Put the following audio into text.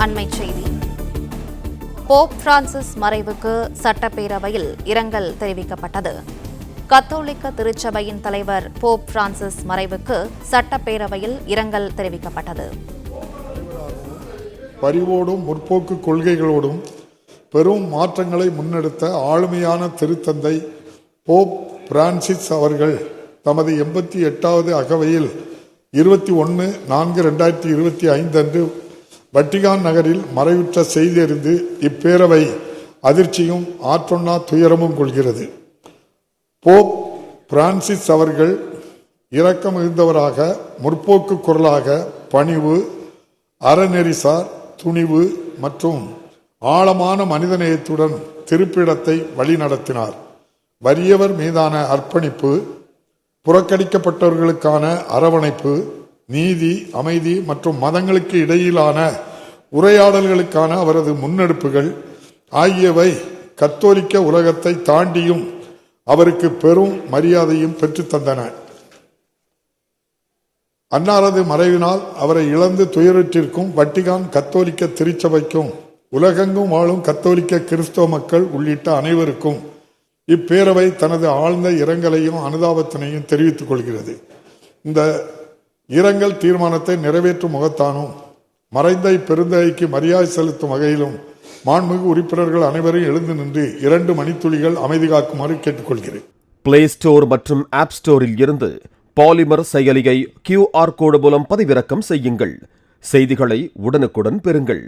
அண்மைச் செய்தி. Pope Francis மறைவுக்கு சட்டப்பேரவையில் இரங்கல் தெரிவிக்கப்பட்டது. கத்தோலிக்க திருச்சபையின் தலைவர் போப் பிரான்சிஸ் மறைவுக்கு சட்டப்பேரவையில் இரங்கல் தெரிவிக்கப்பட்டது. பரிவோடும் முற்போக்கு கொள்கைகளோடும் பெரும் மாற்றங்களை முன்னெடுத்த ஆளுமையான திருத்தந்தை போப் பிரான்சிஸ் அவர்கள் தமது 88வது அகவையில் 21/4/2025 அன்று வட்டிகான் நகரில் மறைவுற்ற செய்தி அறிந்து இப்பேரவை அதிர்ச்சியும் ஆற்றொன்னா துயரமும் கொள்கிறது. போப் பிரான்சிஸ் அவர்கள் இரக்கம் மிகுந்தவராக, முற்போக்கு குரலாக, பணிவு, அறநெறிசார் துணிவு மற்றும் ஆழமான மனிதநேயத்துடன் திருப்பிடத்தை வழிநடத்தினார். வறியவர் மீதான அர்ப்பணிப்பு, புறக்கணிக்கப்பட்டவர்களுக்கான அரவணைப்பு, நீதி, அமைதி மற்றும் மதங்களுக்கு இடையிலான உரையாடல்களுக்கான அவரது முன்னெடுப்புகள் ஆகியவை கத்தோலிக்க உலகத்தை தாண்டியும் அவருக்கு பெரும் மரியாதையும் பெற்றுத்தந்தன. அன்னாரது மறைவினால் அவரை இழந்து துயருற்றிருக்கும் வட்டிகான் கத்தோலிக்க திருச்சபைக்கும் உலகெங்கும் வாழும் கத்தோலிக்க கிறிஸ்தவ மக்கள் உள்ளிட்ட அனைவருக்கும் இப்பேரவை தனது ஆழ்ந்த இரங்கலையும் அனுதாபத்தினையும் தெரிவித்துக் கொள்கிறது. இந்த இரங்கல் தீர்மானத்தை நிறைவேற்றும் முகத்தானும் மறைந்த இப்பெருந்தகைக்கு மரியாதை செலுத்தும் வகையிலும் மாண்புமிகு உறுப்பினர்கள் அனைவரும் எழுந்து நின்று 2 மணித்துளிகள் அமைதி காக்குமாறு கேட்டுக்கொள்கிறேன். பிளே ஸ்டோர் மற்றும் ஆப் ஸ்டோரில் இருந்து பாலிமர் செயலியை QR கோடு மூலம் பதிவிறக்கம் செய்யுங்கள். செய்திகளை உடனுக்குடன் பெறுங்கள்.